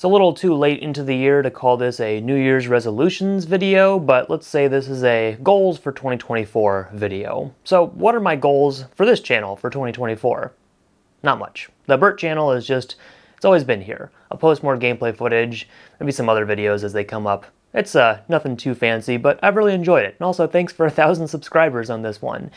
It's a little too late into the year to call this a New Year's resolutions video, but let's say this is a goals for 2024 video. So what are my goals for this channel for 2024? Not much. The Bert channel is just, it's always been here. I'll post more gameplay footage, maybe some other videos as they come up. It's nothing too fancy, but I've really enjoyed it. And also thanks for 1,000 subscribers on this one.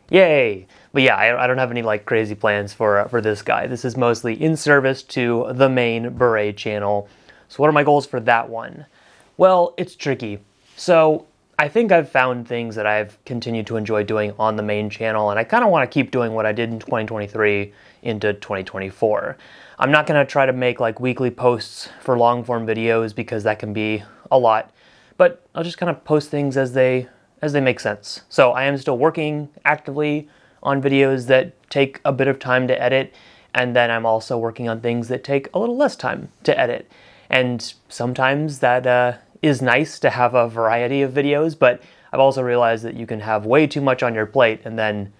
Yay! But yeah, I don't have any like crazy plans for this guy. This is mostly in service to the main Beret channel. So what are my goals for that one? Well, it's tricky. So I think I've found things that I've continued to enjoy doing on the main channel, and I kind of want to keep doing what I did in 2023 into 2024. I'm not going to try to make like weekly posts for long form videos because that can be a lot, but I'll just kind of post things as they make sense. So I am still working actively on videos that take a bit of time to edit, and then I'm also working on things that take a little less time to edit. And sometimes that is nice to have a variety of videos, but I've also realized that you can have way too much on your plate and then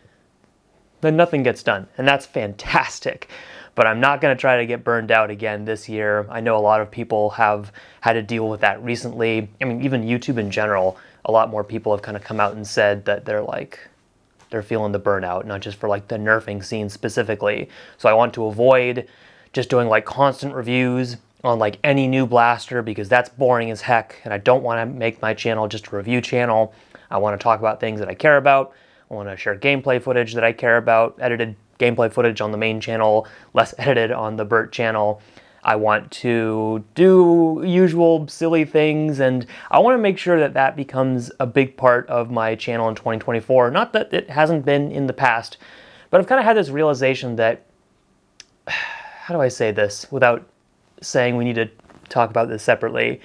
nothing gets done, and that's fantastic. But I'm not going to try to get burned out again this year. I know a lot of people have had to deal with that recently. I mean, even YouTube in general, a lot more people have kind of come out and said that they're feeling the burnout, not just for like the nerfing scene specifically. So I want to avoid just doing like constant reviews on like any new blaster because that's boring as heck, and I don't want to make my channel just a review channel. I want to talk about things that I care about. I want to share gameplay footage that I care about, edited gameplay footage on the main channel, less edited on the Bert channel. I want to do usual silly things, and I want to make sure that that becomes a big part of my channel in 2024. Not that it hasn't been in the past, but I've kind of had this realization that, how do I say this without saying we need to talk about this separately?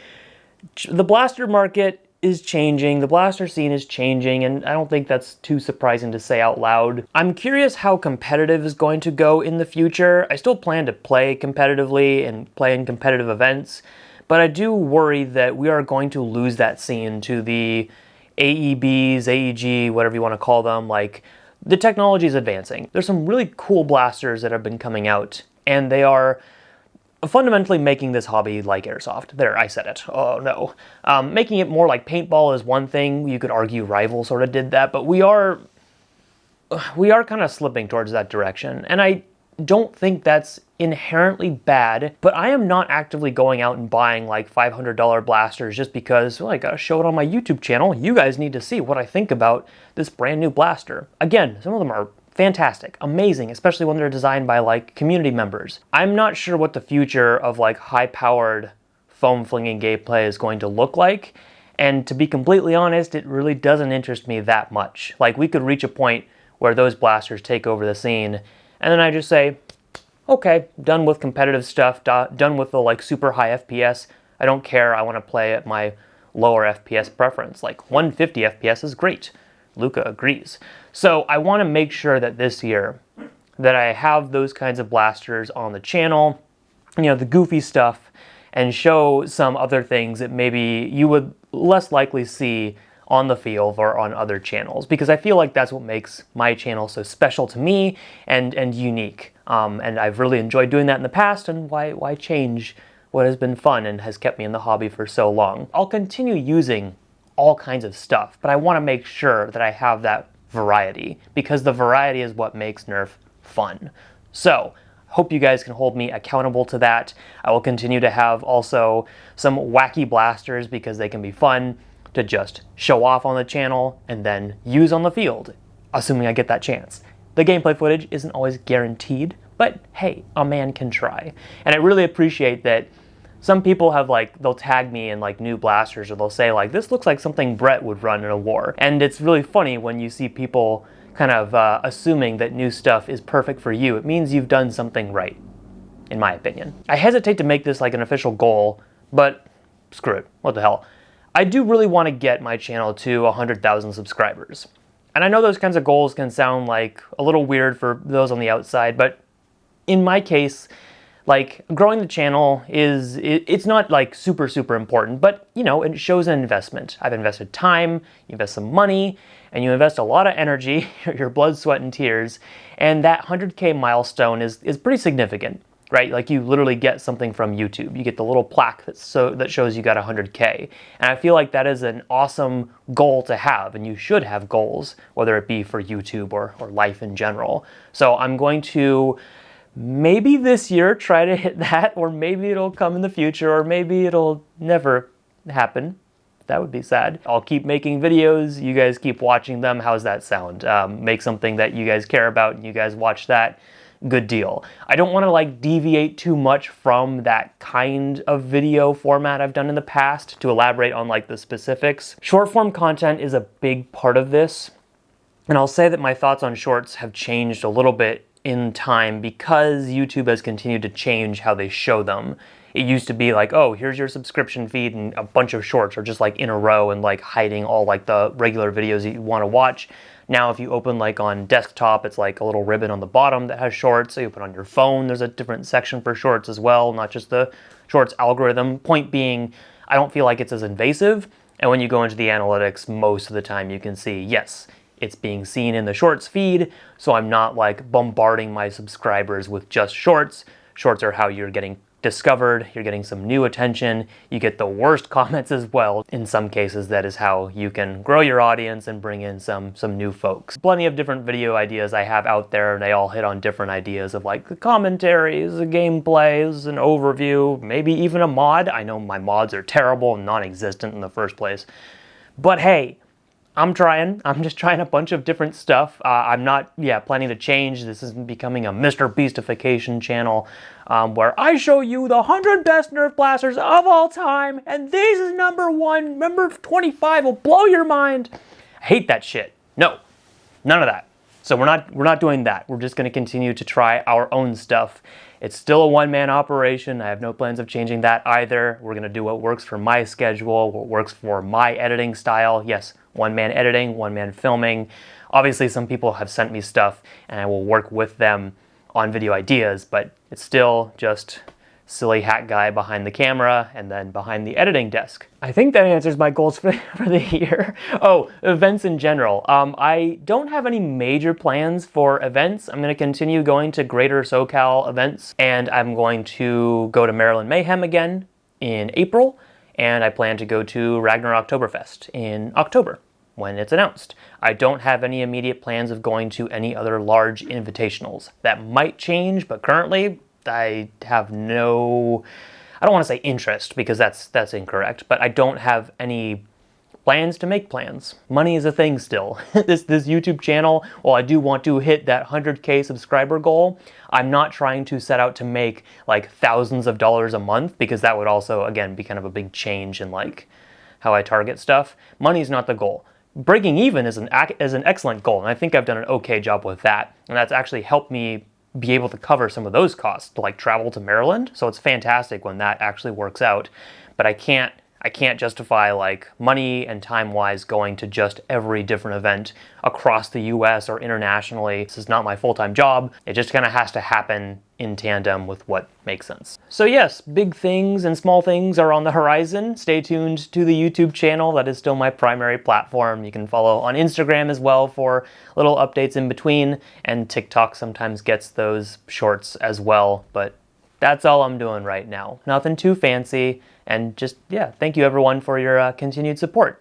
The blaster market is changing, the blaster scene is changing, and I don't think that's too surprising to say out loud. I'm curious how competitive is going to go in the future. I still plan to play competitively and play in competitive events, but I do worry that we are going to lose that scene to the AEBs, AEG, whatever you want to call them. Like, the technology is advancing. There's some really cool blasters that have been coming out, and they are fundamentally making this hobby like airsoft. There, I said it. Oh no. Making it more like paintball is one thing. You could argue Rival sort of did that, but we are kind of slipping towards that direction. And I don't think that's inherently bad, but I am not actively going out and buying like $500 blasters just because, well, I gotta show it on my YouTube channel. You guys need to see what I think about this brand new blaster. Again, some of them are fantastic, amazing, especially when they're designed by like community members. I'm not sure what the future of like high-powered foam flinging gameplay is going to look like, and to be completely honest, it really doesn't interest me that much. Like, we could reach a point where those blasters take over the scene, and then I just say, okay, done with competitive stuff, done with the like super high FPS. I don't care, I want to play at my lower FPS preference. Like 150 FPS is great. Luca agrees. So I want to make sure that this year that I have those kinds of blasters on the channel, you know, the goofy stuff, and show some other things that maybe you would less likely see on the field or on other channels, because I feel like that's what makes my channel so special to me and unique. And I've really enjoyed doing that in the past, and why change what has been fun and has kept me in the hobby for so long? I'll continue using all kinds of stuff, but I want to make sure that I have that variety, because the variety is what makes Nerf fun. So, hope you guys can hold me accountable to that. I will continue to have also some wacky blasters because they can be fun to just show off on the channel and then use on the field, assuming I get that chance. The gameplay footage isn't always guaranteed, but hey, a man can try. And I really appreciate that some people have they'll tag me in new blasters, or they'll say this looks like something Bret would run in a war. And it's really funny when you see people kind of assuming that new stuff is perfect for you. It means you've done something right, in my opinion. I hesitate to make this an official goal, but screw it, what the hell. I do really want to get my channel to 100,000 subscribers. And I know those kinds of goals can sound a little weird for those on the outside, but in my case, growing the channel it's not super important, but it shows an investment. I've invested time, you invest some money, and you invest a lot of energy, your blood, sweat, and tears, and that 100K milestone is pretty significant. right? Like you literally get something from YouTube. You get the little plaque that shows you got 100K. And I feel like that is an awesome goal to have, and you should have goals, whether it be for YouTube or life in general. So I'm going to maybe this year try to hit that, or maybe it'll come in the future, or maybe it'll never happen. That would be sad. I'll keep making videos. You guys keep watching them. How's that sound? Make something that you guys care about and you guys watch that. Good deal. I don't want to like deviate too much from that kind of video format I've done in the past to elaborate on like the specifics. Short form content is a big part of this. And I'll say that my thoughts on shorts have changed a little bit in time because YouTube has continued to change how they show them. It used to be like, oh, here's your subscription feed and a bunch of shorts are just like in a row and like hiding all like the regular videos that you want to watch. Now, if you open like on desktop, it's like a little ribbon on the bottom that has shorts. So you put on your phone, there's a different section for shorts as well, not just the shorts algorithm. Point being, I don't feel like it's as invasive. And when you go into the analytics, most of the time you can see, yes, it's being seen in the shorts feed. So I'm not like bombarding my subscribers with just shorts. Shorts are how you're getting discovered, you're getting some new attention, you get the worst comments as well. In some cases, that is how you can grow your audience and bring in some new folks. Plenty of different video ideas I have out there, and they all hit on different ideas of like the commentaries, the gameplays, an overview, maybe even a mod. I know my mods are terrible and non-existent in the first place, but hey, I'm just trying a bunch of different stuff. I'm not, planning to change. This is becoming a Mr. Beastification channel where I show you the 100 best Nerf blasters of all time, and this is number 1. Number 25 will blow your mind. I hate that shit. No, none of that. So we're not doing that. We're just going to continue to try our own stuff. It's still a one-man operation. I have no plans of changing that either. We're going to do what works for my schedule, what works for my editing style. Yes, one-man editing, one-man filming. Obviously, some people have sent me stuff, and I will work with them on video ideas, but it's still just silly hat guy behind the camera and then behind the editing desk. I think that answers my goals for the year. Oh, events in general. I don't have any major plans for events. I'm going to continue going to Greater SoCal events, and I'm going to go to Maryland Mayhem again in April, and I plan to go to Ragnar Oktoberfest in October when it's announced. I don't have any immediate plans of going to any other large invitationals. That might change, but currently I have no, I don't want to say interest because that's incorrect, but I don't have any plans to make plans. Money is a thing still. This YouTube channel, while I do want to hit that 100K subscriber goal, I'm not trying to set out to make like thousands of dollars a month because that would also, again, be kind of a big change in like how I target stuff. Money's not the goal. Breaking even is an excellent goal, and I think I've done an okay job with that, and that's actually helped me be able to cover some of those costs, like travel to Maryland. So it's fantastic when that actually works out. But I can't justify like money and time-wise going to just every different event across the US or internationally. This is not my full-time job. It just kind of has to happen in tandem with what makes sense. So yes, big things and small things are on the horizon. Stay tuned to the YouTube channel. That is still my primary platform. You can follow on Instagram as well for little updates in between, and TikTok sometimes gets those shorts as well, but that's all I'm doing right now. Nothing too fancy. And just, thank you everyone for your continued support.